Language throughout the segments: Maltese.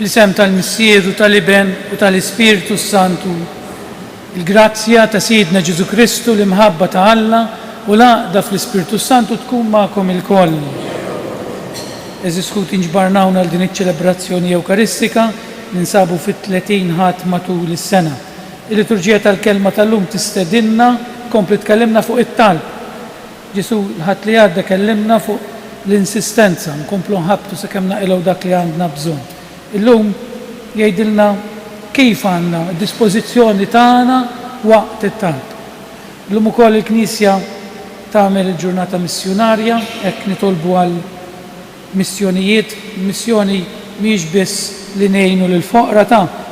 fl-isem tal-Missieru tal-Iben u tal-Ispiritu Santu, il-grazzja ta' Sidna Ġesu Kristu l-imħabba ta' Alla u l-għaqda fl-Ispiritu Santu tkun magħkom il-koll. Eżiskut inġbarnawna għal din iċ-ċelebrazzjoni Ewkaristika ninsabu fit-30 ħadd matul is-sena. Il-liturġija tal-kelma tal-lum tistedinna kompli tkellimna fuq it-talb. Ġesu l-ħadd li għadda kellimna fuq l-insistenza, nkomplu nħabtu sakemm naqilgħu dak li għandna bżonn. Illum jgħidilna kif għandna d-dispożizzjoni tagħna waqt it-talb. Illum ukoll il-Knisja tagħmel il-ġurnata missjonarja, hekk nitolbu għal missjonijiet. Missjoni mhix biss li ngħinu lil foqra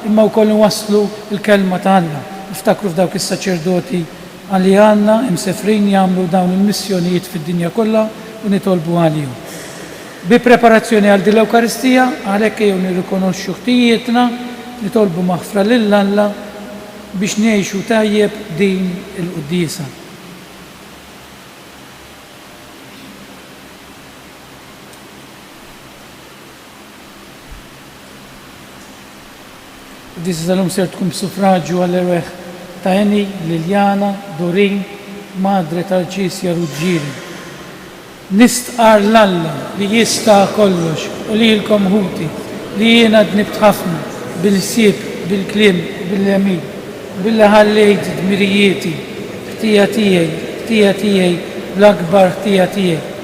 imma wkoll nwasslu l-kelma ta' Alla. Niftakru f'dawk is-saċerdoti għalli għandna imsefrin jagħmlu dawn il-missjonijiet fid-dinja kollha u nitolbu għalihom. Bi preparazzjoni għal din l-Ewkaristija għalhekk jew nirrikonoxxu ħtijietna, nitolbu maħfra lil Alla biex ngħixu tajjeb din il-quddiesa. Quddiesa tal-lum ser tkun b'suffraġġju għall-erweħ ta' Eni, Liljana, Dorin, madre tal-Ċisja Ruġġieri. Nistqar l-Alla li jista' kollox u lilkom ħuti li jiena dnibt ħafna bil-sieb, bil-kliem, bil-lemin, billi ħallejt dmirijieti, ħtija tiegħi, l-akbar ħtija tiegħi.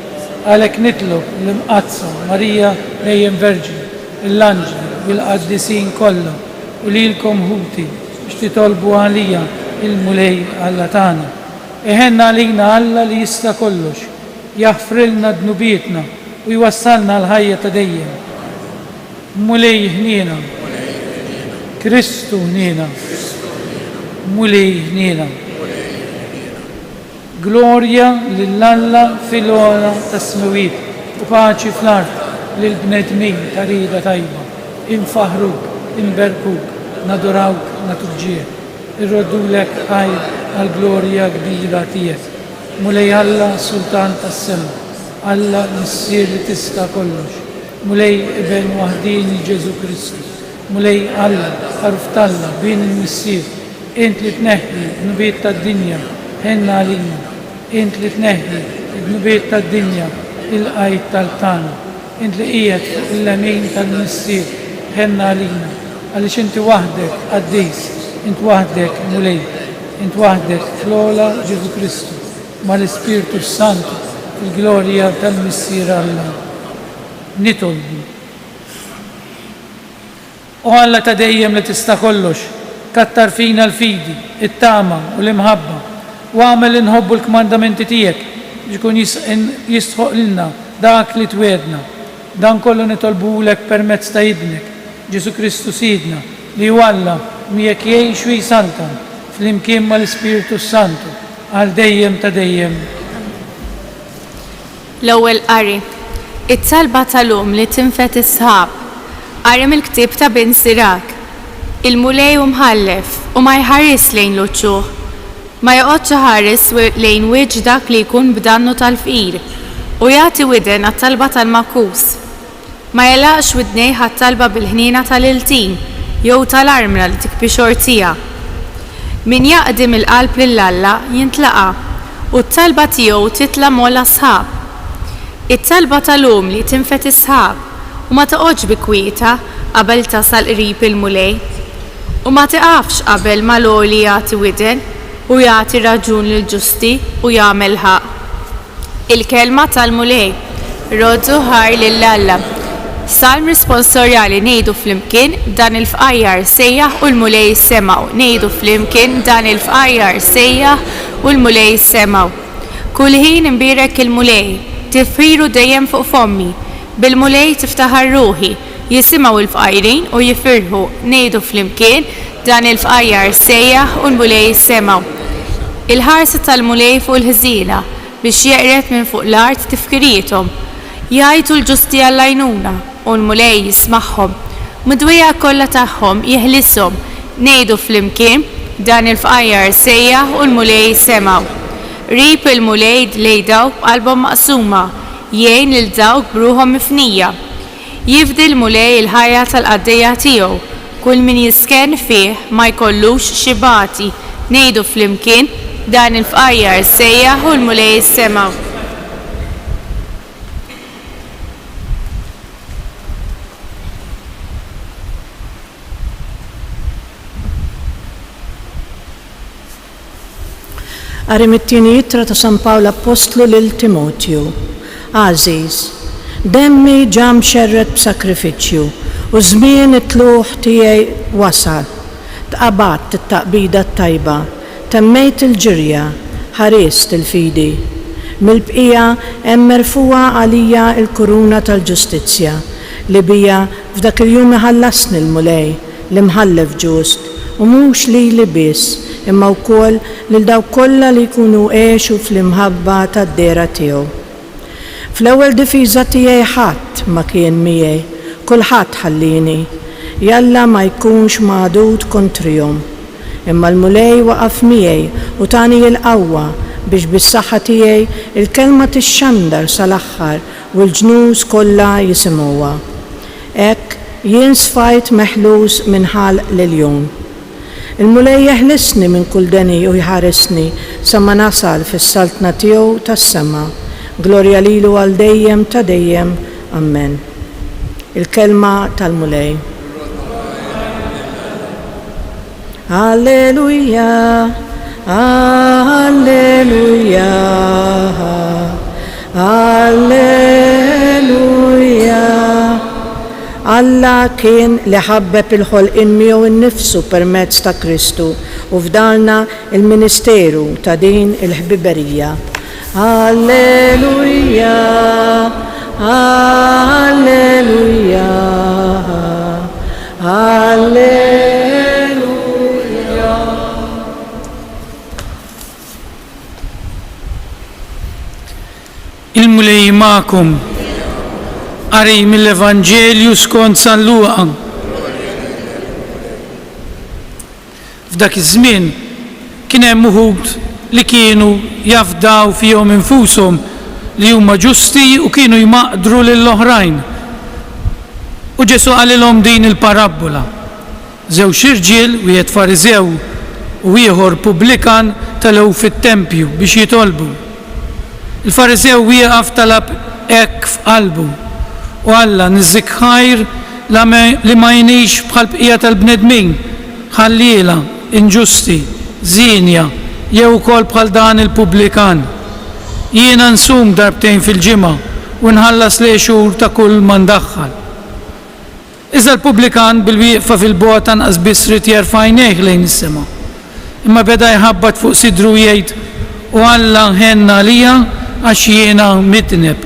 Għalhekk nitlob l-imqazza Marija Dejjem Verġini, l-anġli, bil-qaddisin kollha u lilkom ħuti biex titolbu għalija il-mulej Alla tagħna. Eħenna għalina Alla li jista' kollox, jaħfrilna dnubietna u jwassalna l-ħajja ta' dejjem. Mulej ħniena, Kristu ħniena, mulej ħniena. Glorja lill-Alla fil-ola tas-smawiet u paċi fl-art lill-bnedmin ta' rieda tajba. Infaħruk, inberkuk, nadurawk, naturġiek. Irrodulek ħajr għal-glorja kbira tiegħek. Mulej Alla Sultan tas-sema, Alla Missier li tista' kollox. Mulej Iben waħdini Ġesu Kristu. Mulej Alla ħarf talla bin il-Missier. Int li tneħħi d-nubiet tad-dinja ħenna għalina. Int li tneħħi d-nubiet tad-dinja il-qajt tal-tana. Int li qiegħed fuq il-lemin tal-Missier ħenna għalina. Għaliex inti waħdek qaddis, int waħdek mulej, int waħdek fl-ola Ġesu Kristu mal-Ispiritu Santu fil-glorja tal-Missier Alla. Nitolbu. O Alla ta' dejjem li tista' kollox, kattar fina l-fidi, it-tama u l-imħabba u għamel inħobbu l-kmandamenti tiegħek biex ikun jistħoq lilna dak li twedna. Dan kollu nitolbulek permezz ta' ibnek Ġesu Kristu Sidna li Alla miegħek jgħix u jisaltan fl-imkien mal-Ispiritu Santu għal dejjem ta' dejjem. L-ewwel qari. It-talba tal-lum li tinfet is-sħab. Qari mill-ktieb ta' bin Sirak. Il-mulej u mħallef u ma jħares lejn l-uċċuħ. Ma joqgħodx ħares lejn wiġġ dak li jkun b'dannu tal-fqir u jagħti widen għat-talba tal-makus. Ma jelaqx widnejh għat-talba bil-ħniena tal-iltin jew tal-armra li tikbi xortija. Min jaqdim il-qalb lill-Alla jintlaqa u t-talba tiegħu titla' mola sħab. It-talba tal-lum li tinfet is-sħab u ma toqgħodx bi kwieta qabel tasal qrib il-mulej u ma tiqafx qabel ma l-għoli jagħti widen u jagħti raġun lill-ġusti u jagħmel ħaq. Il-kelma tal-mulej roddu ħar lill-Alla. Salm risponsorjali ngħidu flimkien dan il-fqajjar sejjaħ u l-mulej semaw. Ngħidu flimkien dan il-fqajjar sejjaħ u l-mulej semaw. Kull ħin imbirek il-mulej, tifħiru dejjem fuq fommi. Bil-mulej tiftaħar ruħi, jisimgħu l-fqajrin u jifirħu. Ngħidu flimkien dan il-fqajjar sejjaħ u l-mulej semaw. Il-ħarsa tal-mulej fuq il-ħżiena biex jeqret minn fuq l-art tifkirietom. Jgħidu l-ġusti għall-għajnuna u l-mulej jismagħhom. Midwija kollha tagħhom jeħlishom. Ngħidu flimkien dan il-fqajjar sejjaħ u l-mulej semaw. Rib il-mulej lej dawk b'qalbhom maqsuma, jgħin lil dawk b'ruħhom mifnija. jifdi l-mulej il-ħajja tal-qaddejja tiegħu, kull min jisken fih ma jkollux xi bagħti, ngħidu flimkien dan il-fqajjar sejjaħ u l-mulej is-sema'. Qari mit-tieni jittra ta' San Pawl Apostlu lil Timotju. Għażiż, demmi ġam xerret b'sakrifiċċju u żmien it-tluħ tiegħi wasal. Tqabadt it-taqbida tajba, temmejt il-ġirja, ħarist il-fidi. Mill-bqija hemm merfuwa għalija l-kuruna tal-ġustizzja li bija f'dak il-jum iħallasni l-mulej li mħallef ġust u mhux li biss imma wkoll lil dawk kollha li jkunu għexu fl-imħabba tad-dera tiegħu. Fl-ewwel difiża tiegħi ħadd ma kien miegħi, kulħadd ħallini, jalla ma jkunx magħdud kontrihom. Imma l-mulej waqaf miegħi u tani l-qawwa biex bis-saħħa tiegħi il-kelma tixxandar sal-aħħar u l-ġnus kollha jisimgħuha. Hekk jien sfajt meħlus minn ħal lil-jum. Il-mulej jeħlisni minn kull deni u jħaresni sa ma nasal fis-saltna tiegħu tas-sema. Glorja lilu għal dejjem ta' dejjem. Amen. Il-kelma tal-mulej. Alleluja, alleluja, alleluja. Alla kien li ħabbeb il-ħolqien miegħu innifsu permezz ta' Kristu u fdalna il-ministeru ta' din il-ħbiberija. Alleluja, alleluja, alleluja. Il-mulej ma'kum. Qari mill-Evanġelju skont San Luqa. F'dak iż-żmien kien hemm uħud li kienu jafdaw fihom infushom li huma ġusti u kienu jmaqdru lill-oħrajn. U Ġesu qalilhom din il-parabola. Żewġ irġiel, wieħed Fariżew u ieħor Pubblikan telgħu fit-tempju biex jitolbu. Il-Fariżew wieqaf talab hekk f'qalbu. U Alla niżzik ħajr li ma jnix bħal bqija tal-bnedmin, ħalliela, inġusti, żienja, jew ukoll bħal dan il-Pubblikan. Jiena nsum darbtejn fil-ġimgħa u nħallas li xhur ta' kull ma ndaħħal. Iżda l-Pubblikan bil-wieqfa fil-bogħod anqas biss rid jerfa' għajnejh lejn is-sema. Imma beda jħabbat fuq sidru jgħid u Alla ħenna lija għax jiena mitneb.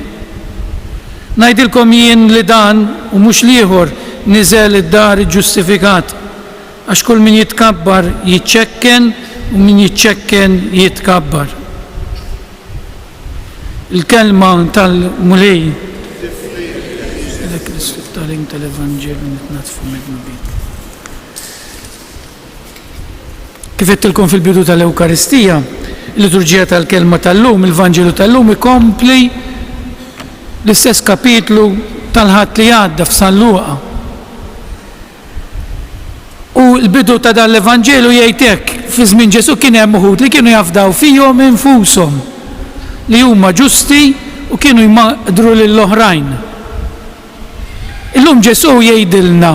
Ngħidilkom jien li dan u mhux ieħor niżel id-dar iġġustifikat għax kull min jitkabbar jiċċekken u min jiċċekken jitkabbar. Il-kelma tal-mulej kif qedtilkom fil-bidu tal-Ewkaristija, il-liturġija tal-kelma tal-lum, il-Vanġelu tal-lum ikompli l-istess kapitlu tal-ħadd li għadda f'San Luqa. U l-bidu ta' dan l-Evanġelu jgħid hekk, fi żmien Ġesu kien hemm uħud li kienu jafdaw fihom infushom li huma ġusti u kienu jmaqdru lill-oħrajn. Illum Ġesu jgħidilna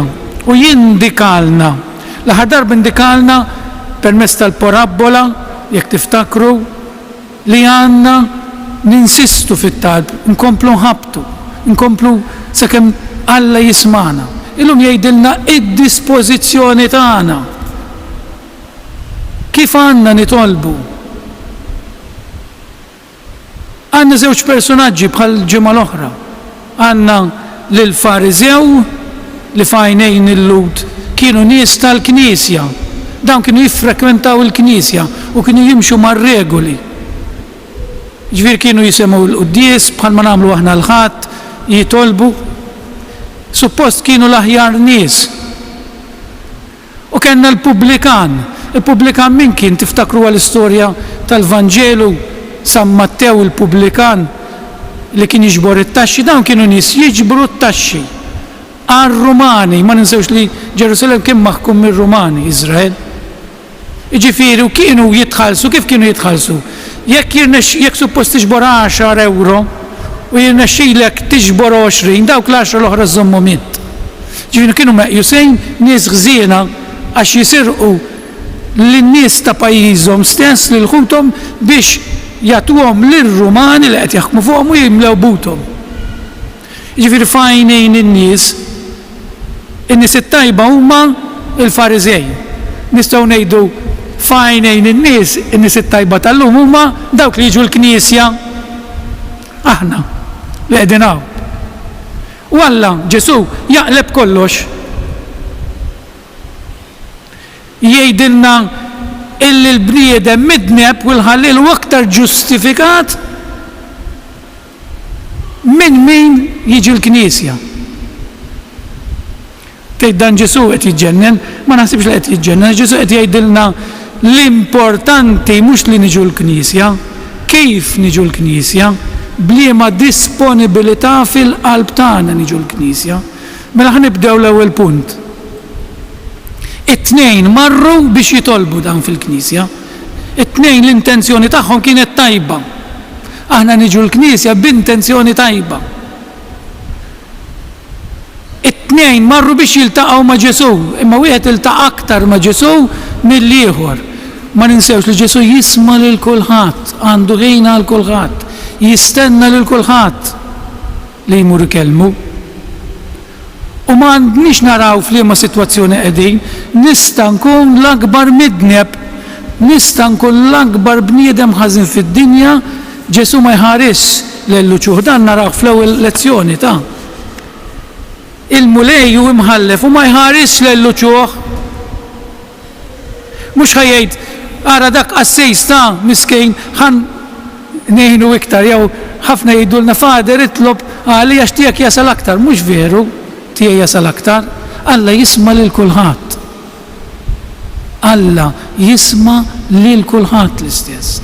u jindikalna, l-aħħar darba indikalna permezz tal-parabola, jekk tiftakru, li għandna ninsistu fit-talb, nkomplu nħabtu, nkomplu sakemm Alla jismana. Illum jgħidilna id-dispożizzjoni tagħna. Kif għandna nitolbu? Għandna żewġ personaġġi bħal ġimgħa l-oħra. Għandna lil Fariżew li f'għajnejn il-Lut kienu nies tal-Knisja. Dawn kienu jiffrekwentaw il-Knisja u kienu jimxu mar-regoli. Ġifier kienu jisemgħu l-quddies bħalma nagħmlu aħna l-ħadd, jitolbu. Suppost kienu l-aħjar nies. U kellna l-Pubblikan. Il-Pubblikan min kien tiftakru għall-istorja tal-Vanġelu San Mattew il-Pubblikan li kien jiġbor it-taxxi, dawn kienu nies jiġbru t-taxxi. għal-Rumani, ma ninsewx li Ġerusalem kien maħkum mir-Rumani, Izrael. Ġifieri u kienu jitħallsu, kif kienu jitħallsu? Jekk suppost tiġbor 10 euro u jirnexxilek tiġbor 20, dawk l-10 l-oħra żommu 100. Ġifieri kienu meqjusejn nies ħżiena għax jisirqu lin-nies ta' pajjiżhom stess lil ħuthom biex jagħtuhom lir-Rumani li qed jaħkmu fuqhom u jimlew buthom. Ġifieri fajnejn in-nies it-tajba huma l-Fariżej. Nistgħu ngħidu fajnejn in-nies it-tajba tal-lum huma dawk li jiġu l-Knisja aħna li qegħdin hawn. U Alla Ġesu jaqleb kollox. Jgħidilna illi l-bniedem midneb u l-ħallil u aktar ġustifikat minn min jiġi l-Knisja. Tgħid dan Ġesu qed jiġġennen, ma naħsibx li qed jiġġennen, Ġesu qed jgħidilna l-importanti mhux li niġu l-Knisja, kif niġu l-Knisja, bliema disponibilità fil-qalb tagħna niġu l-Knisja. Mela ħnibdew l-ewwel punt. It-tnejn marru biex jitolbu dan fil-Knisja. It-tnejn l-intenzjoni tagħhom kienet tajba. Aħna niġu l-Knisja b'intenzjoni tajba. It-tnejn marru biex jiltaqgħu ma' Ġesu, imma wieħed iltaqa' aktar ma' Ġesu mill-ieħor. Ma ninsewx li Ġesu jisma' lil kulħadd, għandu ħin għal kulħadd, jistenna lil kulħadd li jmur ikellmu. U ma għandniex naraw f'liema sitwazzjoni qegħdin, nista' nkun l-akbar midneb, nista' nkun l-akbar bniedem ħażin fid-dinja, Ġesu ma jħares lil-luċuħ, dan naraw fl-ewwel lezzjoni ta' il-mulej u imħallef u ma jħares lil-luċuħ. Mhux ħajjgħid ara dak qassejs ta' miskejn ħan ngħinu iktar jew ħafna jgħidulna fader itlob għali għax tiegħek jasal aktar, mhux veru, tiegħi jasal aktar. Alla jisma' lil kulħadd. Alla jisma' lil kulħadd l-istess.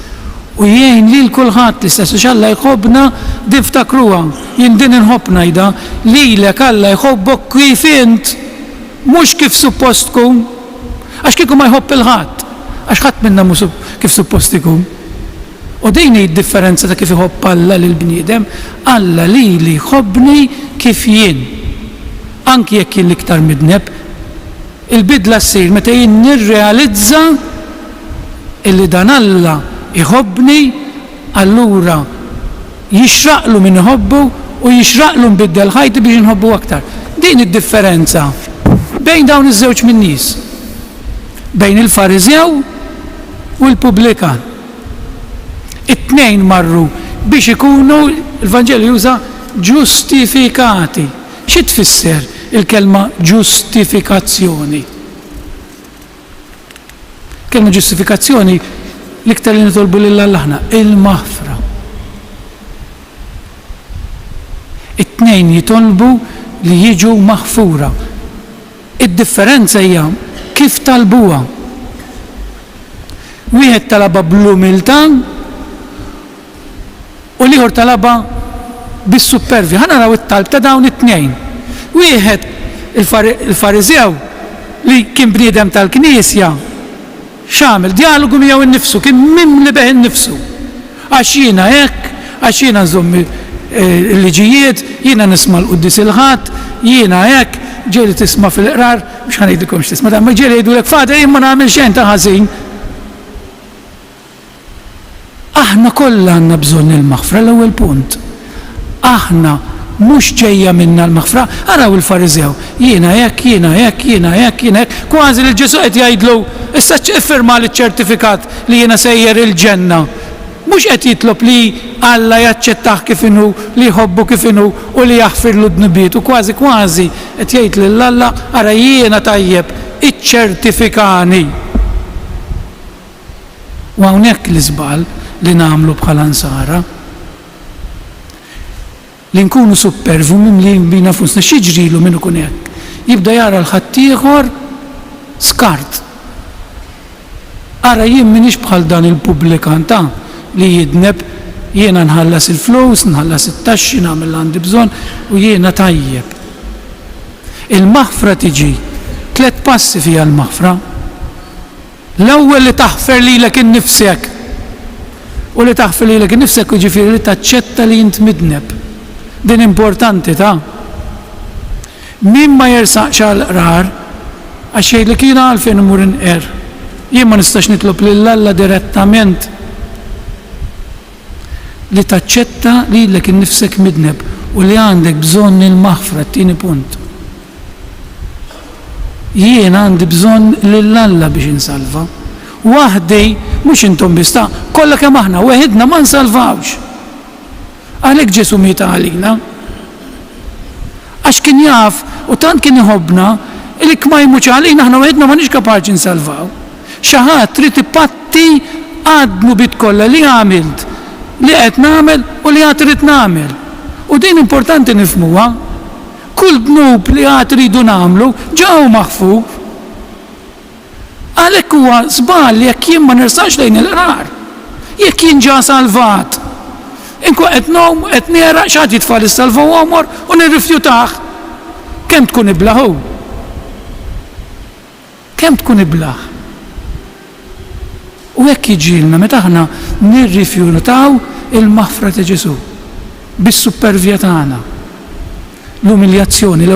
U jgħin lil kulħadd l-istess, għax Alla jħobbna diftakruha, jien din inħobb ngħidha, lilek Alla jħobbok kif int, mhux kif suppost tkun, għax kieku ma jħobb il-ħadd, għax ħadd minna mhux kif suppost ikun. U din hi d-differenza ta' kif iħobb Alla lill-bniedem, Alla lili jħobbni kif jien. Anki jekk jien l-iktar midneb, il-bidla ssir meta jien nirrealizza illi dan Alla iħobbni, allura jixraqlu minn iħobbu u jixraqlu nbiddel ħajti biex nħobbu aktar. Din id-differenza bejn dawn iż-żewġ min-nies, bejn il-Fariżew u l-Pubblikan. It-tnejn marru biex ikunu, l-Vanġelju juża ġustifikati. Xi tfisser il-kelma ġustifikazzjoni? Kelma ġustifikazzjoni l-iktar li nitolbu lil Alla il-maħfra. It-tnejn jitolbu li jiġu maħfura. Id-differenza hija kif talbuha. Wieħed talaba bl-umiltà u l-ieħor talaba bis-supervi. Ħa naraw it-talb ta' dawn it-tnejn. Wieħed il-Fariżew li kien bniedem tal-Knisja x'għamel dialogu miegħu innifsu, kien mimli beħ innifsu. Għax jiena hekk, għax jiena nżomm il-liġijiet, jiena nisma' l-qudies il-ħadd, jiena hekk, ġieli tisma' fil-qrar, mhux ħanejdilkom x'tisma' dan, ma ġieli jgħidulek fader jien ma nagħmel xejn ta' ħażin. Aħna kollha għandna bżonn il-maħfra l-ewwel punt. Aħna mhux ġejja minna l-maħfra, araw il-Fariżew, jiena hekk, jiena hekk, jiena hekk, jiena hekk, kważi li Ġesu qed jgħidlu issa iffirma l-ċertifikat li jiena sejjer il-ġenna. Mhux qed jitlob li Alla jaċċettah kif inhu, li jħobbu kif inhu u li jaħfirlu d-nubiet u kważi qed jgħid lil Alla ara jiena tajjeb, iċċertifikani. U hawnhekk l-iżbal li nagħmlu bħala nsara. Li nkunu supervu mimlin bina fusna xieġrilu minn ikun hekk. Jibda jara l-ħaddieħor skart. Ara jien minix bħal dan il-Pubblikan ta' li jidneb jiena nħallas il-flus, nħallas it-taxxi, nagħmel għandi bżonn u jiena tajjeb. Il-maħfra tiġi 3 passi fija l-maħfra. L-ewwel li taħfer lilek innifsek. U li taħfer lilek innifsek jiġifieri li taċċetta li int midneb. Din importanti ta'. Min ma jersaqx għall-qrar għax jgħidlek jiena għalfejn imur inqer. Jien ma nistax nitlob lill-Alla direttament. Li taċċetta lilek innifsek midneb u li għandek bżonn il-maħfra t-tieni punt. Jien għandi bżonn lill-Alla biex insalva. Waħdi mhux intom bista, kollha kemm aħna weħidna ma nsalvawx. Għalhekk Ġesu mieta għalina. Għax kien jaf u tant kien iħobbna li ma jmutx għalina aħna weħidna m'għandniex kapaċi nsalvaw. Xi ħadd trid ipatti għadmu bit kollha li għamilt, li qed nagħmel u li għad trid nagħmel. U din importanti nifhmuha. Kull dnub li għad ridu nagħmlu ġew maħfuf. Għalhekk huwa żball jekk jien ma nirsax lejn il-qrar. Jekk jien ġa salvat. Inkun qed nagħmel qed nera x'għad jitfal is-salva u għamor u nirrifjutah. Kemm tkun iblaħ hu? Kemm tkun iblaħ? U hekk jiġilna meta aħna nirrifjutaw il-maħfra ta' Ġesu bis-supervja tagħna. L-umiljazzjoni,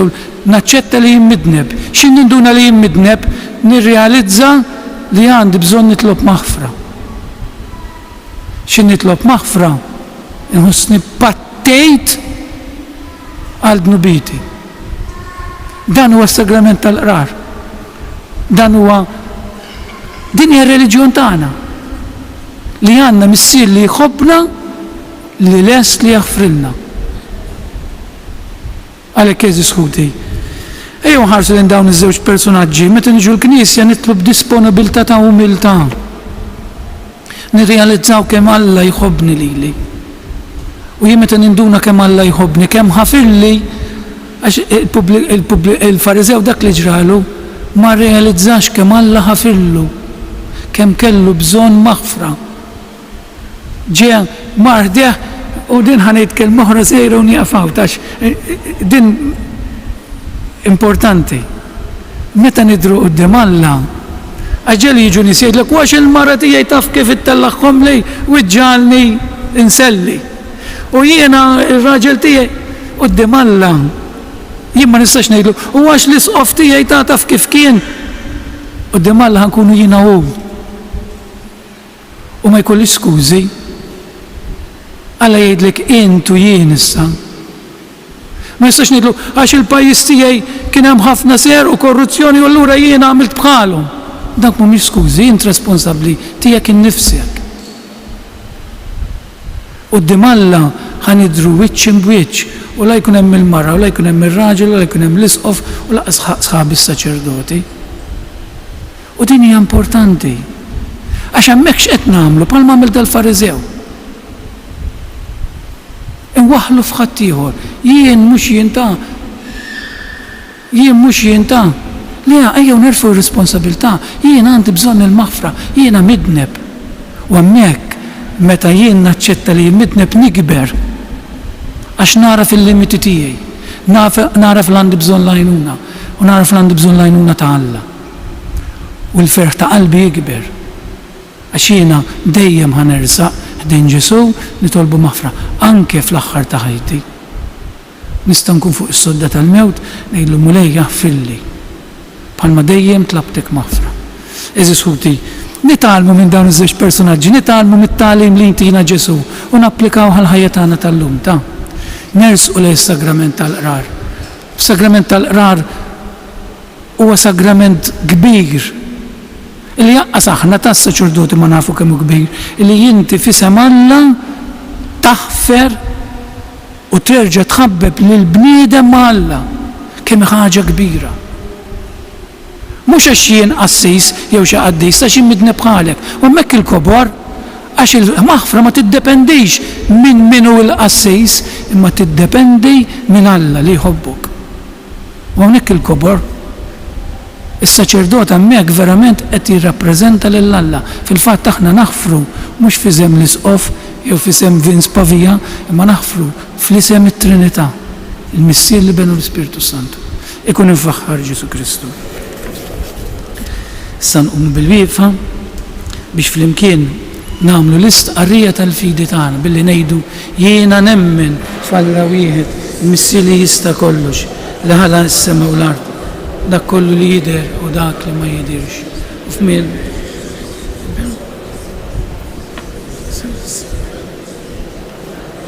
naċċetta li jimmidneb. Xin ninduna li jimmidneb, nirrealizza li għandi bżonn nitlob maħfra. Xin nitlob maħfra, nħossni pattejt għal dnubiti. Dan huwa s-sagrament tal-qrar. Dan huwa din hija r-reliġjon tagħna. Li għandna missier li jħobbna li les li jaħfrilna. Għalhekk eżis ħuti. Ejjew ħarsu lejn dawn iż-żewġ personaġġi, meta niġu l-Knisja nitlob disponibilità ta' umiltà. Nirrealizzaw kemm Alla jħobbni lili. U jien meta ninduna kemm Alla jħobbni, kemm ħafilli għax il-Fariżew dak li ġralu ma rrealizzax kemm Alla ħafillu, kemm kellu bżonn maħfra. Ġie mardeħ u din ħanejt kelma oħra żgħira u nieqfaw tax din importanti. Meta nidru quddiem Alla, aġġel jiġu nies jgħidlek għax il-mara tiegħi taf kif ittellaħħom lej u ġġalni inselli. U jiena ir-raġel tiegħi quddiem Alla jien ma nistax ngħidlu u għax l-isqof tiegħi taf kif kien. Quddiem Alla ħankunu jiena hu. U ma jkollix skużi. Alla jgħidlek intu jien issa. Ma jistax ngħidlu għax il-pajjiż tiegħi kien hemm ħafna ser u korruzzjoni u allura jien għamilt bħalhom. Dak mhumiex skużi, int responsabbli tiegħek innifsek. Quddiem Alla ħanidru wiċċ imbiċċ u la jkun hemm il-mara u la jkun hemm ir-raġel u la jkun hemm l-isqof u laqas sħab is-saċerdoti. U din hija importanti. Għax hemmhekk x'qed nagħmlu bħalma għamil dal-Fariżew. Inwaħlu f'ħadd ieħor, jien mhux jien ta'. Le ejjew nerfgħu r-responsabilità, jien għandi bżonn il-maħfra, jiena midneb. U hemmhekk meta jien naċċetta li midneb nikber għax nara fil-limiti tiegħi, nara fl-għandi bżonn l-għajnuna u nara fl-għandi bżonn l-għajnuna ta' Alla. U l-ferħ ta' qalbi jikber għax jiena dejjem ħanersaq ħdejn Ġesu nitolbu maħfra anke fl-aħħar ta' ħajti. Nista' nkun fuq is-sodda tal-mewt ngħidlu mulej jaħfilli bħalma dejjem tlabtek maħfra. Eżis ħuti, nitgħallmu minn dawn iż-żewġ personaġġi, nitgħallmu mit-tagħlim li jtina Ġesu u napplikaw għall-ħajja tagħna tal-lum ta' nersqu lejn is-sagrament tal-qrar. Is-sagrament tal-qrar huwa sagrament kbir. Illi jaqqas aħna tas-saċerdoti ma nafu kemm hu kbir, illi inti fisem Alla taħfer u terġa' tħabbeb lil bniedem ma' Alla kemm ħaġa kbira. Mhux għax jien qassis jew xi qaddis ta' xi midneb bħalek, u hemmhekk il-kobor għax il-maħfra ma tiddependix minn min hu l-qassis, imma tiddependi minn Alla li jħobbok. U hawnhekk il-kobor is-saċerdot hemmhekk verament qed jirrappreżenta lil Alla. Fil-fatt aħna naħfru mhux f'isem l-isqof jew f'isem Vince Pavija, imma naħfru fl-isem it-Trinità, il-missier li benu l-Ispiritu Santu. ikun infaħħar Ġesu Kristu. Issa nqumu bil-wieqfa biex flimkien nagħmlu l-istqarrija tal-fidi tagħna billi ngħidu jiena nemmen f'Alla wieħed missi li jista' kollox li ħala s-sema u l-ard dak kollu li jidher u dak li ma jidirx. U f'min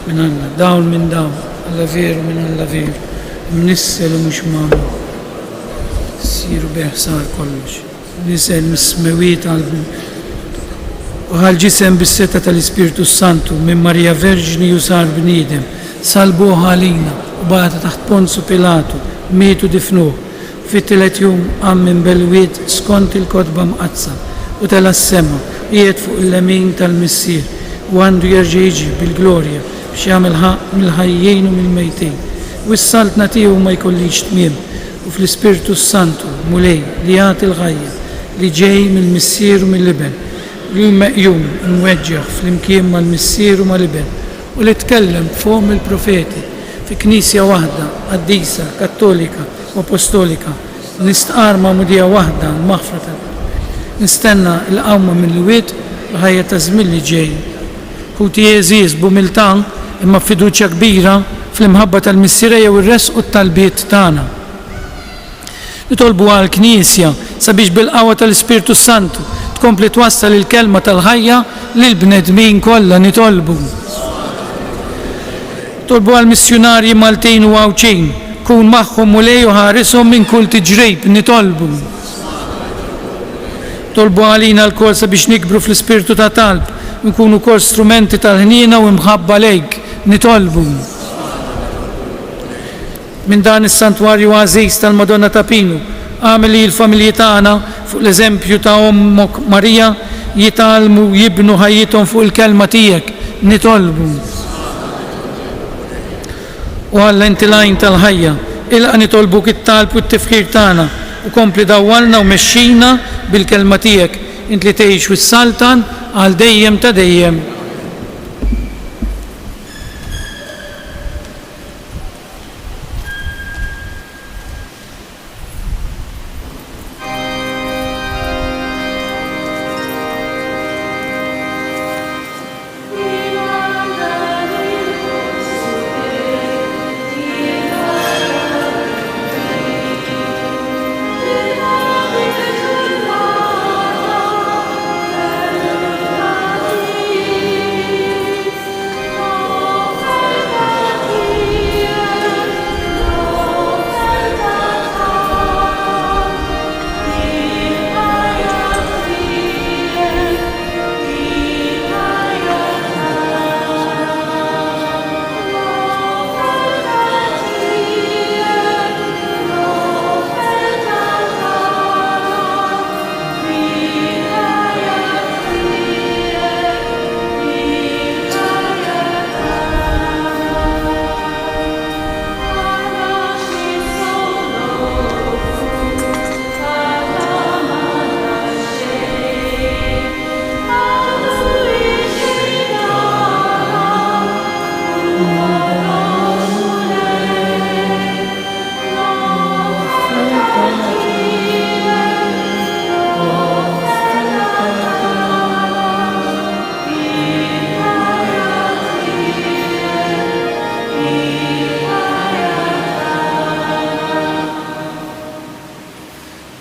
minn Alla, dawn minn dawn, Alla veru minn Alla veru, mnissel u mhux magħmul. Siru beħsar kollox. Nisel mis-smewiet għalbu. U ħal-ġisem bis-seta tal-Ispiritu Santu minn Marija Verġni u sar bniedem, salbu ħalina u bata taħt Ponzu Pilatu, mietu difnuh. Fit-tielet jum għam minn belwiet skont il-kotba mqazza u tela s-sema jiet fuq il-lemin tal-missier u għandu jerġa' jiġi bil-glorja biex jagħmel ħaq mill-ħajjejn u mill-mejtejn. U s-saltna tiegħu ma jkollix tmiem u fl-Ispiritu Santu mulej li jagħti l-ħajja li ġej mill-missier u mill-liben li meqjum mweġġeħ fl-imkien mal-missier u mal-liben u li tkellem fuq il-profeti fi knisja waħda qaddisa kattolika u apostolika nistqar ma'mudija waħda l-maħfra nistenna l-qawma mill-wied l-ħajja ta' żmien li ġej. Ħuti jeżiż b'umiltà imma fiduċja kbira fl-imħabba tal-missierija u r-resq u t-talbiet tagħna. Nitolbu għall-Knisja sabiex bil-qawwa tal-Ispiritu Santu tkompli twassal il-kelma tal-ħajja lil bnedmin kollha nitolbu. Tolbu għall-missjonarji Maltin u Għawċin kun magħhom u lej u ħarishom minn kull tiġrejb nitolbu. Tolbu għalina l-kol sabiex nikbru fl-ispirtu ta' talb nkunu kol strumenti tal-ħniena u mħabba lejk nitolbu. Minn dan is-santwarju għażiż tal-Madonna ta' Pinu għamel li l-familji tagħna fuq l-eżempju ta' Ommok Marija jitalmu jibnu ħajjithom fuq il-kelma tiegħek nitolbu. U Alla inti lajn tal-ħajja ilqa nitolbuk it-talb u t-tifħir tagħna u kompli dawwalna u mexxina bil-kelma tiegħek int li tgħix wis-saltan għal dejjem ta' dejjem.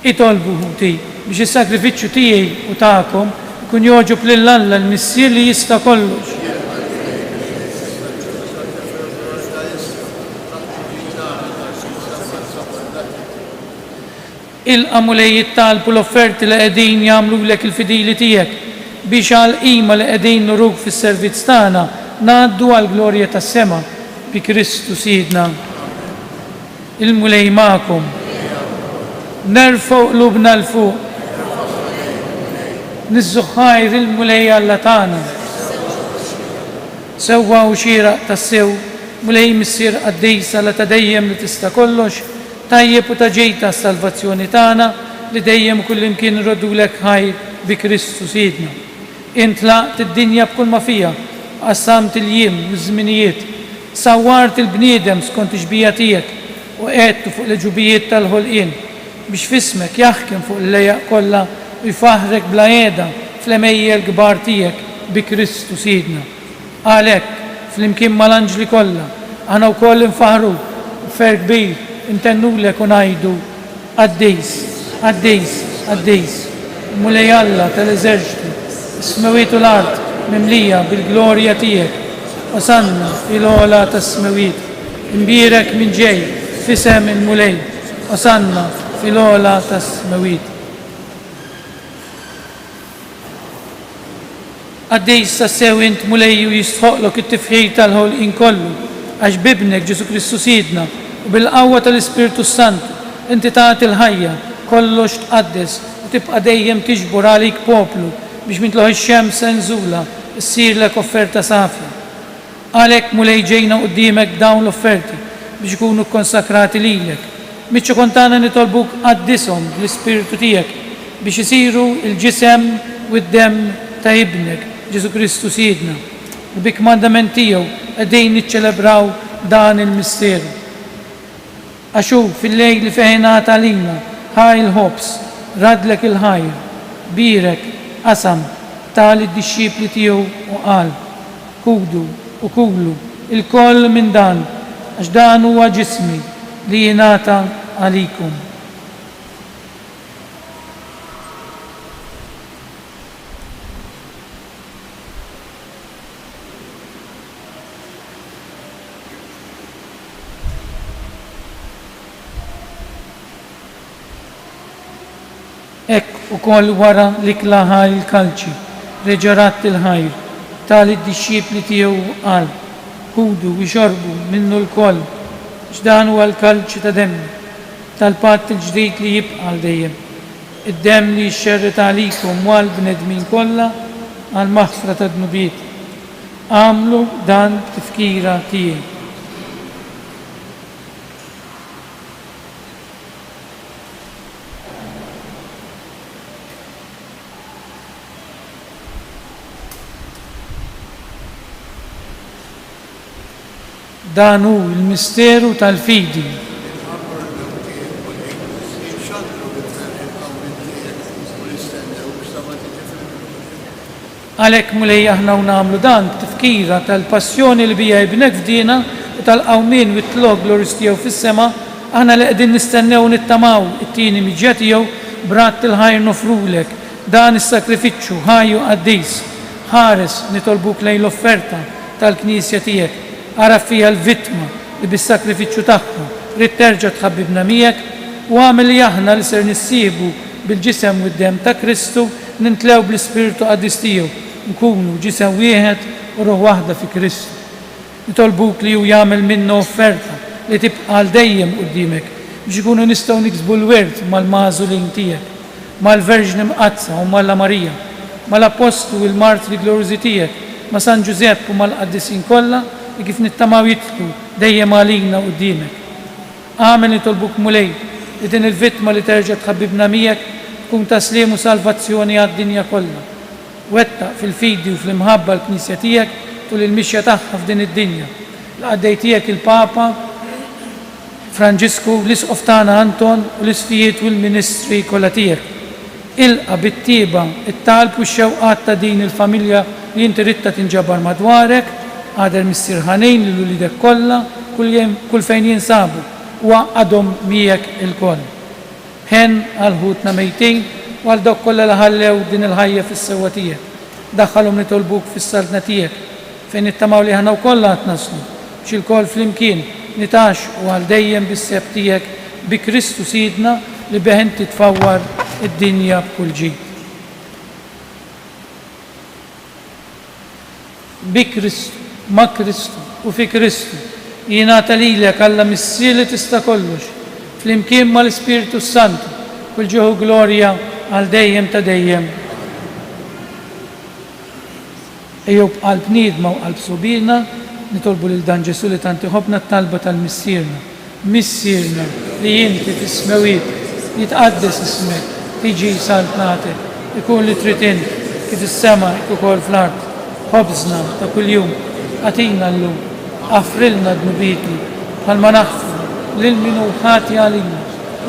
Itolbu ħuti biex is-sakrifiċċju tiegħi u tagħkom ikun joġob lil Alla l-missier li jista' kollox. Ilqa' mulej jittalbu l-offerti li qegħdin jagħmlulek il-fidili tiegħek biex għal qima li qegħdin nuruk fis-servizz tagħna ngħaddu għall glorja tas-sema bi Kristu Sidna. Il-mulej magħkom. Nerfgħu qlubna l-fuq. Nizzuħħajr il-mulej Alla tagħna. Sewwa u xieraq tas-sew, mulej missier qaddejsa la ta' dejjem li tista' kollox, tajjeb u ta' ġejta s-salvazzjoni tagħna li dejjem kullimkien nrodulek ħajr bi Kristu Sidna. Int laqt id-dinja b'kull ma fija, qassamt il-jiem u żminijiet, sawwart il-bniedem skont ix-xbija tiegħek, u qedtu fuq l-ġubijiet tal-ħolqien biex fismek jaħkem fuq il-lejaq kollha u jfaħrek bla qiegħda fl-emejjel kbar tiegħek bi Kristu Sidna. Għalhekk flimkien mal-anġli kollha aħna wkoll infaħru fer kbir intennulek u ngħidu Għaddejs, għaddejs, għaddejs, mulej Alla tal-eżerċitu, s-smewiet u l-art mimlija bil-glorja tiegħek, osanna fil-ola tas-smewiet, imbirek minn ġej fisem il-mulej, osanna fil-ola tas-smewiet. Għaddejs sassew int mulej u jistħoqlok it-tifħir tal-ħolqien kollu, għax bibnek Ġesu Kristu Sidna u bil-qawwa tal-Ispiritu Santu inti tagħti l-ħajja kollox tqaddes u tibqa' dejjem tiġbor għalik poplu biex mintluħ ix-xemс senżula ssirlek offerta safja. Għalhekk mulej ġejna quddiemek dawn l-offerti biex ikunu konsakrati lilek. Miċċu kontana nitolbuk qaddishom bl-Ispiritu tiegħek biex isiru l-ġisem u d-demm ta' ibnek Ġesu Kristu Sidna. U bik mandament tiegħu qegħdin niċċelebraw dan il-misteru. Għaxu fil-lejl li feħinat għalina ħaj il-ħobs, radlek il-ħajr, birek, qasam, tal id-disċipli tiegħu u qal, kudu u kulu il-koll minn dan, għax dan huwa ġismi li jingħata għalikum. Ekk ukoll wara li klaħar il-kalċi, reġarat il-ħajr, tal id-disċipli tiegħu qal, kudu u xorbu minnu l-koll, x'dan huwa l-kalċi ta' demmi, tal-patt il-ġdid li jibqa' dejjem. Id-demm li jxerret għalikom u għall-bnedmin kollha għall-maħfra ta' dnubiet. Għamlu dan tifkira tiegħi. Dan hu l-misteru tal-fidi. Għalhekk mulej aħna nagħmlu dan tifkira tal-passjoni li bija jibnek f'dina u tal-qawmien u t-tlog gloris tiegħu fis-sema, aħna li qegħdin nistennew nittamaw it-tieni miġġa tiegħu brat il-ħajr nofrulek dan is-sakrifiċċju ħajju qaddis, ħares nitolbuk lejn l-offerta tal-Knisja tiegħek. Għaraf fija l-vittma li bis-sakrifiċċju tagħha rid terġa' tħabbibna miegħek u għamel li aħna li ser nissibu bil-ġisem u d-demm ta' Kristu nintlew bl-Ispiritu qaddis tiegħu nkunu ġisem wieħed u ruħ waħda fi Kristu. Nitolbuk li hu jagħmel minna offerta li tibqa' dejjem quddiemek biex ikunu nistgħu niksbu l-wirt mal-magħżulin tiegħek, mal-Verġni Mqazza u mal-la Marija, mal-Apostlu u l-Martri glorjużi tiegħek, ma' San Ġusepp u mal-qaddisin kollha li kif nittamaw jitlu dejjem għalina quddiemek. Għamel nitolbuk mulej li din il-vittma li terġa' tħabbibna miegħek tkun taslim u salvazzjoni għad-dinja kollha. Wettaq fil-fidi u fl-imħabba l-Knisja tiegħek tul il-mixja tagħha f'din id-dinja. L-qaddej tiegħek il-Papa Franġisku, l-isqof tagħna Anton u l-isfijiet u l-ministri kollha tiegħek. Ilqa bit-tieba it-talb u x-xewqat ta' din il-familja li inti ridta tinġabar madwarek, għader missier ħanejn li l-ulidek kollha kull fejn jinsabu u għadhom miegħek il-koll. Ħen għal-ħutna mejtin u għal dok kollha li ħallew din il-ħajja fis-sewwa tiegħek. Daħħalhom nitolbuk fis-sardna tiegħek fejn nittamaw li ħana wkoll qed naslu biex il-koll flimkien nitax u għal dejjem bis-seb tiegħek bi Kristu Sidna li beħen titfawwar id-dinja b'kull ġid. Bi Kristu, ma' Kristu u fi Kristu jingħata lilek Alla missier li tista' kollox flimkien mal-Ispiritu Santu kull ġieħu glorja għal dejjem ta' dejjem. Ejjew b'qalb niedma u qalb subina nitolbu lil dan Ġesu li tant iħobbna t-talba tal-missierna. Missierna li inti fis-smawiet jitqaddes ismek, tiġi saltnatek, ikun li trid int kif is-sema ukoll fl-art. Ħobżna ta' kuljum għatina l-lum, għafrilna d-nubitli, bħalma naħfu للمنو خاتي علينا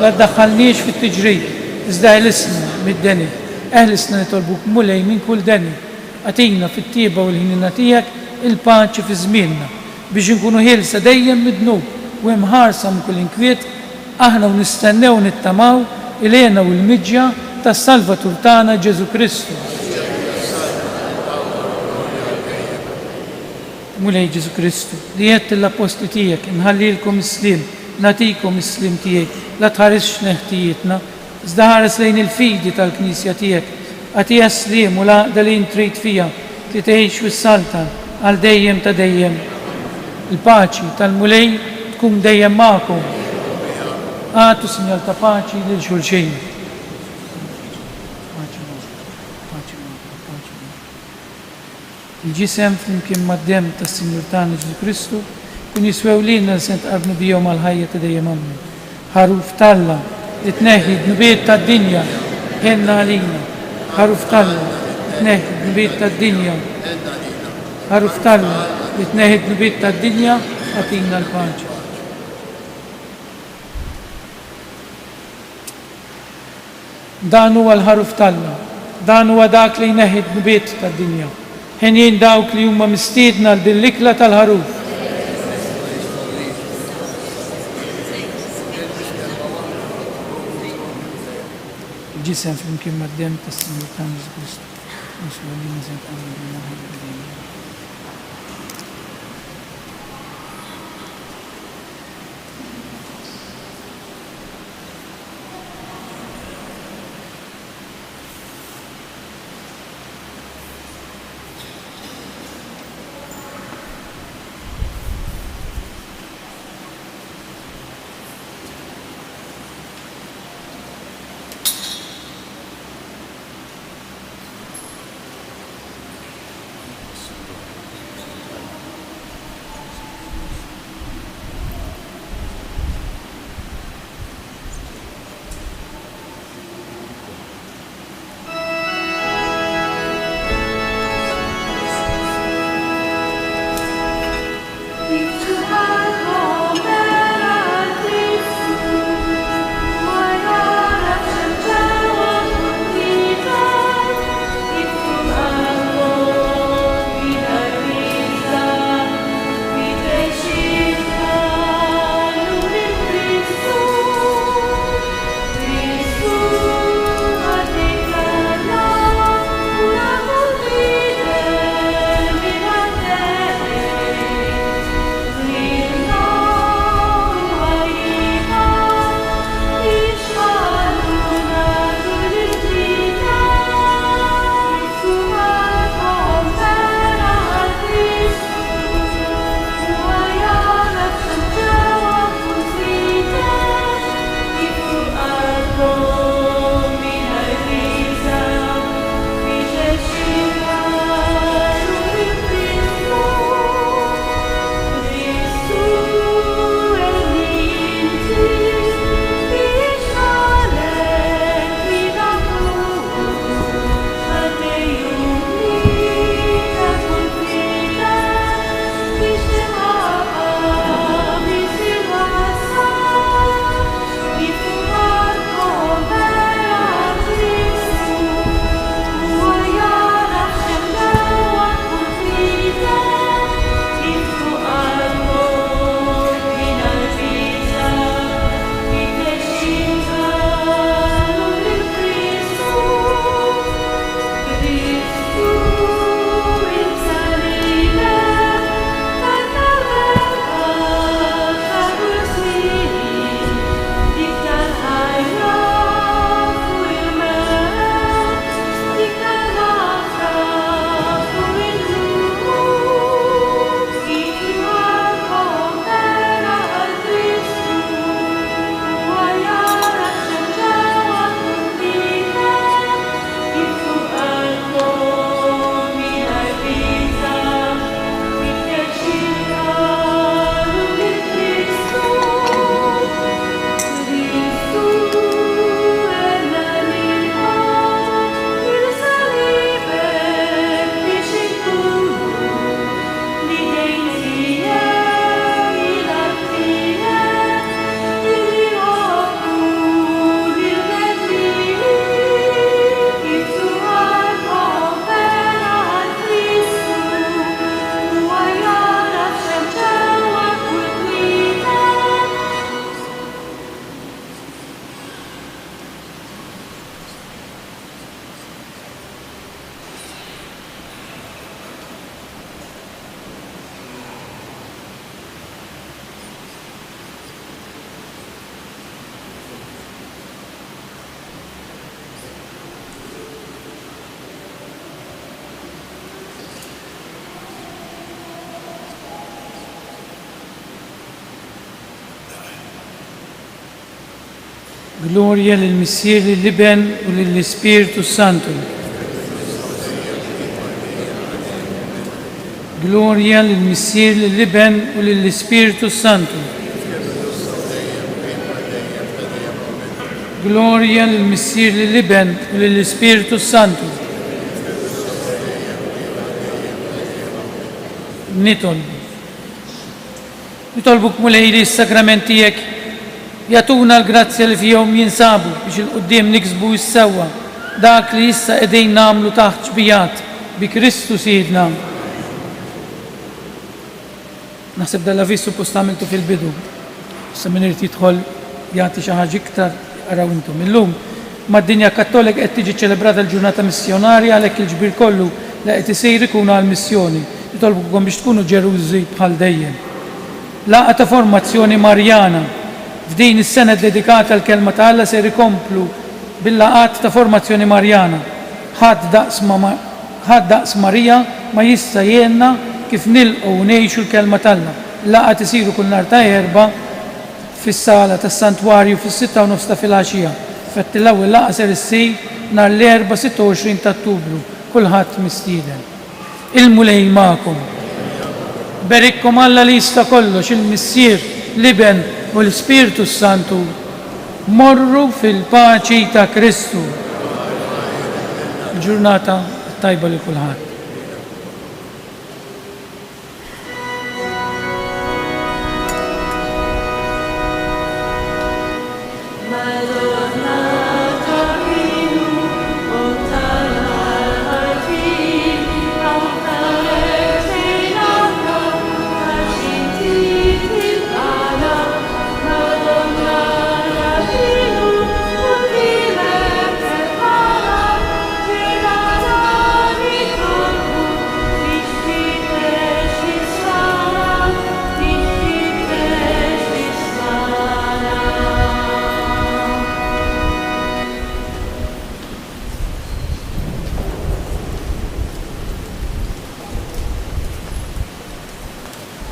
لا تدخلنيش في التجريد ازدع لسنا من الدني أهل سنة نطلبوك مولاي من كل دني أتينا في الطيبة والهنيناتيك البانش في زميلنا بيش نكونوا هيلسا دايم مدنوب ومهارسة من كل انكويت احنا ونستنى ونتماو إلينا والمجيا تالسالفاتور تاعنا جيزو كريستو مولاي جيزو كريستو ديت الأبوستل تيك نهلي لكم السليم ناتيكم السليم تيك لا تهرسش نهتيتنا ازدهارس لين الفيدي تالكنيسيا تيك أتيا سليم ولا دلين تريد فيها تتعيش في السلطان على دايم تدايم الباچي تالمولاي تكون دايم معكم آتوا سنيال تباچي للشولشين الجسم يمكن مقدم السنيور تاعنا جيسو كريستو كن يسوي لنا سنت أبن بيوم الحياة تدايم أمنا حروف تالا تنهد نبيت الدنيا هن علينا حروف تالا تنهد نبيت الدنيا حروف تالا تنهد نبيت الدنيا أتينا البانش دان هو الحروف تالا دان هو داك اللي ينهد نبيت الدنيا هنين داوك اللي هم مستيدنا للكلة الحروف الجسم في يمكن مقدم السنيور تاعنا جيسو كريستو يسوي لنا سنت أبن بيوم الحياة تدايم Gloria lill-Missier, lill-Iben u lill-Ispiritu Santu. Gloria lill-Missier, lill-Iben u lill-Ispiritu Santu. Gloria lill-Missier, lill-Iben u lill-Ispiritu Santu. Nitolbuk mulejli s-sakramentijek jatuna l-grazzja li fihom jinsabu biex il-qoddim niksbu s-sewa dak li jissa qegħdin namlu taħt ġbijat bi Kristu Sidna. Naħseb dal-avviż suppost għamiltu fil-bidu. Issa min irid jidħol jagħti xi ħaġa iktar araw intom. Illum mad-dinja Kattolika qed tiġi ċelebrata l-ġurnata missjonarja għalhekk il-ġbir kollu li qed isir ikunu għall-missjoni. Nitolbukom biex tkunu ġerużi bħal dejjem. Laqgħa ta' formazzjoni Marjana f'din is-sena dedikata l-kelma ta' Alla se ikomplu bil-laqgħat ta' formazzjoni Marjana. Ħadd daqs Marija ma jista' jgħinna kif nilqgħu ngħixu l-kelma tal-Alla. Laqgħa isiru kull nhar ta' Erba' fis-sala tas-Santwarju fis-6:30 ta' filgħaxija. L-ewwel laqgħa ser issir nhar l-Erba' 26 ta' Ottubru. Kulħadd mistieden. Il-mulej magħkom. Berikkom Alla li jista' kollox, il-Missier, l-Iben u l-Ispiritu Santu. Morru fil-paċi ta' Kristu. Ġurnata tajba li kulħadd.